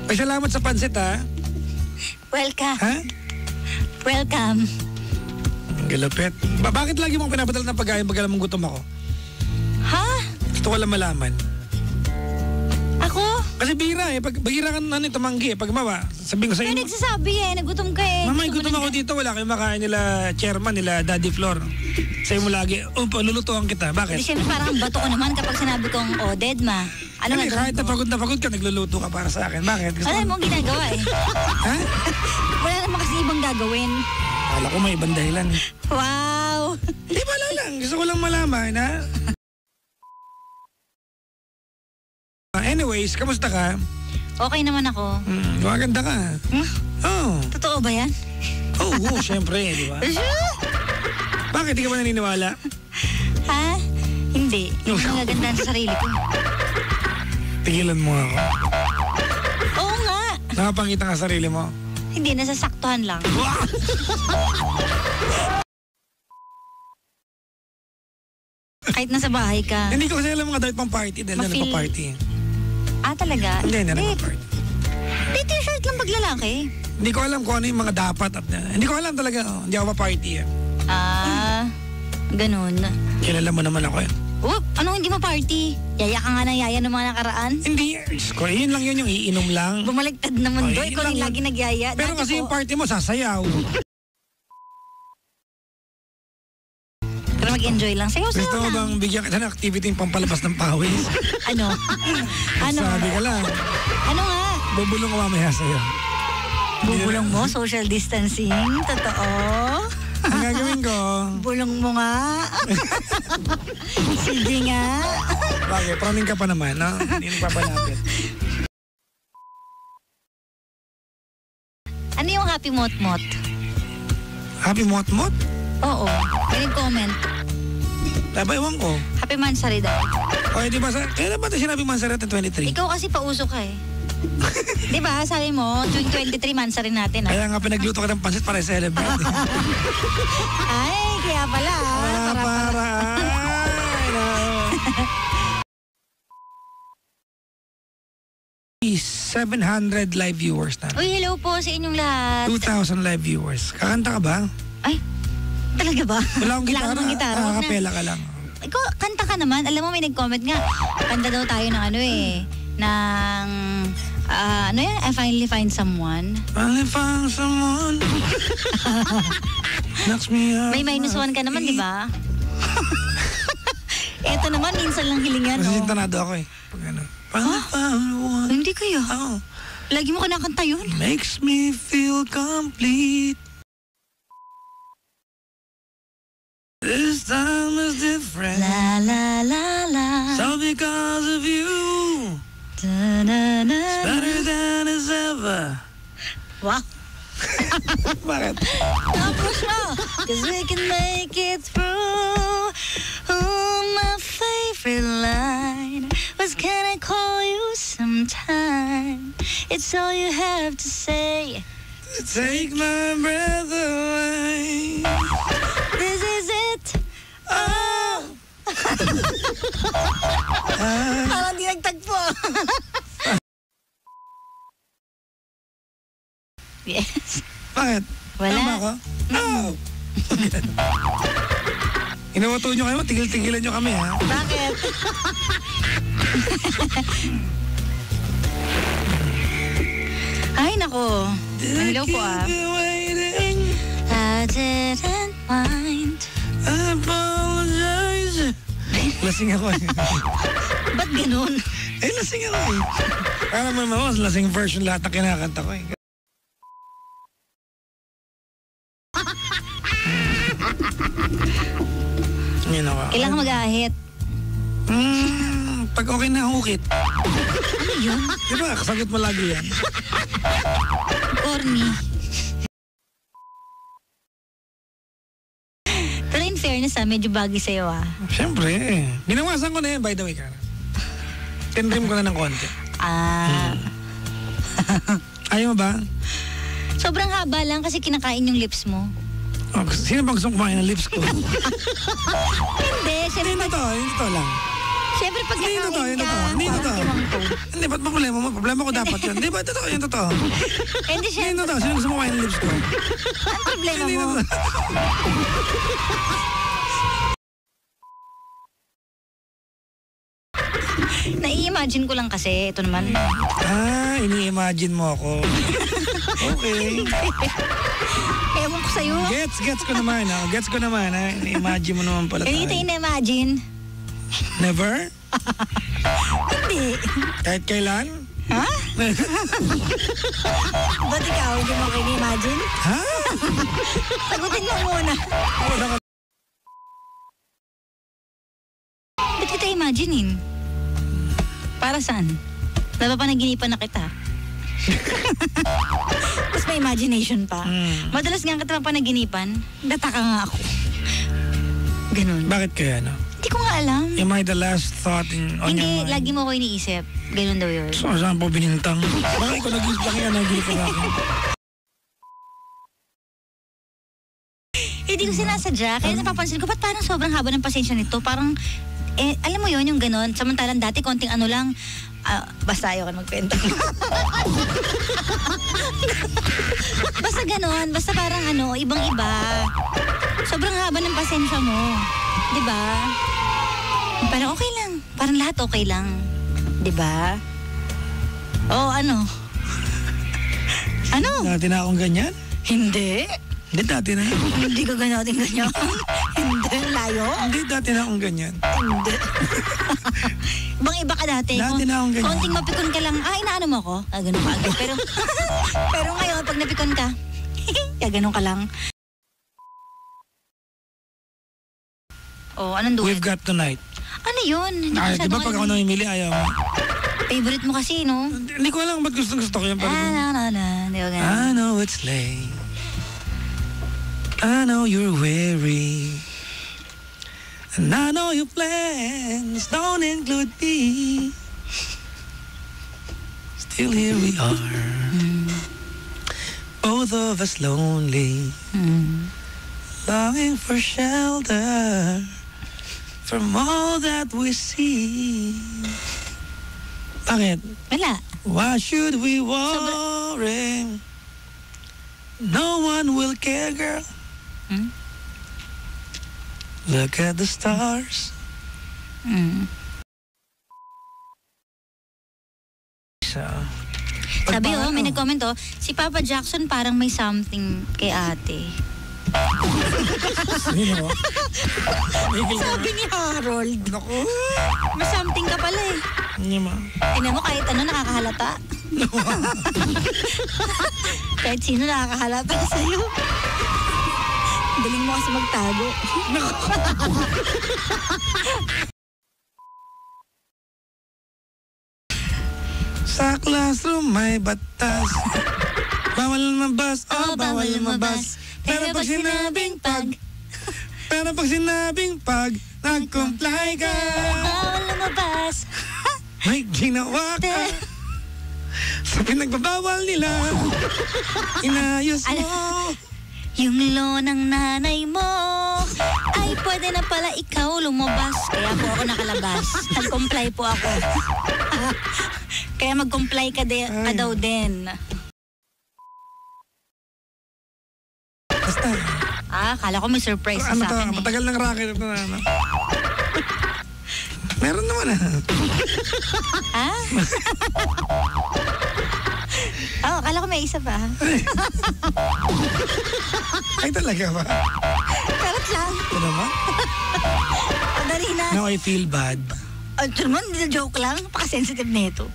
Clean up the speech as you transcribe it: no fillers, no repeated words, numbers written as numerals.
Ay, salamat sa pansit, ha? Welcome. Ha? Welcome. Ang galapit. Bakit lagi mong pinapadala ng pagkain pag alam mong gutom ako? Ha? Gusto ko lang malaman. Ako? Kasi bihira eh. Bihira ka na tumanggi eh. Pag mama, sabihin ko sa May inyo. nagsasabi nagutom ka eh. Mama, gutom ako dito. Wala kayong makain nila chairman, nila Daddy Flor. Sa'yo mo lagi, lulutuan kita. Bakit? Di siyempre parang bato ko naman kapag sinabi kong, dead ma. Ano nga kahit na pagod ka, nagluluto ka para sa akin. Bakit? Wala mong ginagawa eh. Ha? Wala naman kasi ibang gagawin. Kala ko may ibang dahilan. Wow. Di wala lang. Gusto ko lang malaman, ha? Anyways, kamusta ka? Okay naman ako. Maganda ka. Oh. Totoo ba yan? Oo, syempre, di ba? Bakit di ka ba naniniwala? Ha? Hindi. Hindi ko nagagandaan sa sarili ko. Tigilan mo ako. Oo nga. Nakapangita ka sa sarili mo? Hindi, nasasaktuhan lang. Kahit nasa bahay ka. Hindi ko kasi alam mga dahil pang party. Dahil na nagpa-party. Talaga? Hindi na nagpa-party. Hindi, t-shirt lang pag lalaki. Hindi ko alam kung ano yung mga dapat. Hindi ko alam talaga. Hindi ako pa-party eh. Ganun. Kilala mo naman ako eh. Anong hindi mo party? Yaya ka nga ng yaya ng mga nakaraan? Hindi. Yun lang yun, yung iinom lang. Bumaligtad na mundo. Ikaw lang lagi nagyaya. Pero kasi yung party mo, sasayaw. Pero mag-enjoy lang. Sayaw-sayaw lang. Gusto mo bang bigyan kita ng activity yung pampalabas ng pawis? Ano? Sabi ka lang. Ano nga? Bubulong ko mamaya sa'yo. Bubulong mo? Social distancing? Totoo? Ang gagawin ko? Bulong mo nga. Sige nga. Bakit? Praning ka pa naman, no? Hindi nagpapalapit. Ano yung happy mot-mot? Happy mot-mot? Oo. May nag-comment. Ewan ko. Happy Mansari daw. O, di ba? Kailan ba ito sinabi Mansari natin 23? Ikaw kasi pauso ka eh. Di ba? Sabi mo, tuwing 23 Mansari natin. Kaya nga pinagluto ka ng pansit para i-celebrate. Ay, kaya pala. Para. 700 live viewers na. Uy, hello po sa inyong lahat. 2,000 live viewers. Kakanta ka ba? Ay, talaga ba? Wala akong gitara. Kakapela ka lang. Ikaw, kanta ka naman. Alam mo, may nag-comment nga. Kanta daw tayo ng ng ano yan? I finally find someone. Finally found someone. Knocks me out. May -1 ka naman, di ba? Eto naman, minsan lang hilingan, no? Kasi sintanado ako eh. Pag ano. Finally found one. Hindi kaya. Oo. Lagi mo kinakanta yun. Makes me feel complete. This time is different. La la la la. So because of you, Da, na, na, it's better than it's ever. Wow. Bakit? Tapos mo. Cause we can make it through. Oh, my favorite line was, can I call you sometime? It's all you have to say. Take my breath away. This is it. Oh. Parang di nagtagpo. Yes. Bakit? Wala. Tama ako? No! Inuuto nyo kayo, tigil-tigilan nyo kami, ha? Bakit? Ay, nako. Hello po, I didn't mind. I apologize. Lasing ako, eh. Ba't ganun? Lasing ako, eh. Kaya naman mas lasing version lahat na kinakanta ko, eh. Kailangan mag-ahit. Pag okay na hukit. Ano yun? Diba, kasagot mo lagi yan. Corny. Pero in fairness medyo bagay sa'yo Siyempre. Ginawasan ko na yan, by the way, Kara. Tinrim ko na ng konti. Ayaw mo ba? Sobrang haba lang kasi kinakain yung lips mo. Oh, sino bang gusto kumain ng lips ko? Hindi, Hindi, ito lang. Siyempre Hindi pagkakain totoo, yun ka. totoo. Hindi totoo. Timang toad. Hindi, ba't problema mo? Problema ko dapat yun. Hindi ba? Totoo, yun totoo. Hindi Hindi siya. totoo. Sino gusto mo kain ng lips ko? Ang problema Hindi mo. totoo. Nai-imagine ko lang kasi. Ito naman. Ini-imagine mo ako. Okay. Ewan ko sa'yo. Gets ko naman. Gets ko naman. Ini-imagine mo naman pala Hindi kita tayo. ina-imagine. Never? Hindi. Kahit kailan? Ha? Ba't ikaw hindi mo kayo imagine? Ha? Sagutin mo muna. Ba't kita imaginein? Para saan? Napapanaginipan na kita. Tapos may imagination pa. Madalas nga kita mapanaginipan, nataka nga ako. Ganun. Bakit kaya, no? Hindi ko nga alam. Am I the last thought on your Hindi, mind? lagi mo ko iniisip. Ganun daw yun. So, saan po binintang? Baka ikaw nag-isip lang yan, nag-isip ka ako. Hindi ko sinasadya. Kaya napapansin ko, ba't parang sobrang haba ng pasensya nito? Parang, alam mo yun, yung ganun. Samantalang dati, konting ano lang, basta ayaw ka magkwento. Basta ganun. Basta parang ano, ibang-iba. Sobrang haba ng pasensya mo. Diba? Parang okay lang. Parang lahat okay lang. Diba? Oo, ano? Ano? Dati na akong ganyan? Hindi. Hindi, dati na. Hindi ka ganating ganyan. Hindi, layo. Hindi, dati na akong ganyan. Hindi. Bang iba ka dati. Dati na akong ganyan. Konting mapikon ka lang, inaano mo ako? Ganun ka agad. Pero ngayon, pag napikon ka, ganun ka lang. Oh, anong duet? We've got tonight. Ano yun? Hindi ko Ay, di ba masyadong pag ako alam eh. namimili, ayaw mo? Favorite mo kasi, no? Hindi ko alam ba't gusto ko yan. Hindi ko ganun. I know it's late. I know you're weary. And I know your plans don't include me. Still here we are. Both of us lonely. Longing for shelter from all that we see. Bakit? Wala. Why should we worry? No one will care, girl. Look at the stars. Sabi may nag-comment si Papa Jackson parang may something kay ate. Sino mo? Sabi ni Harold. Naku. May something ka pala eh. Hindi mo. Ina mo kahit ano nakakahalata. Kahit sino nakakahalata sa'yo. Galing mo kasi magtago. Sa classroom may batas. Bawal lumabas, bawal lumabas. Pero pag sinabing pag, nag-comply ka. Bawal lumabas. May ginawa ka. Sa pinagbabawal nila, inayos mo. Yung law ng nanay mo ay pwede na pala ikaw lumabas. Kaya po ako nakalabas. Nag-comply po ako. Kaya mag-comply ka daw din. Basta. Kala ko may surprise Ano sa to? akin Matagal ng racket ito na ano? Meron naman Ha? Kala ko may isa pa. Ay talaga ba? Karot lang. Ito naman? Dali na. Now I feel bad. Ito naman, joke lang. Paka-sensitive nito.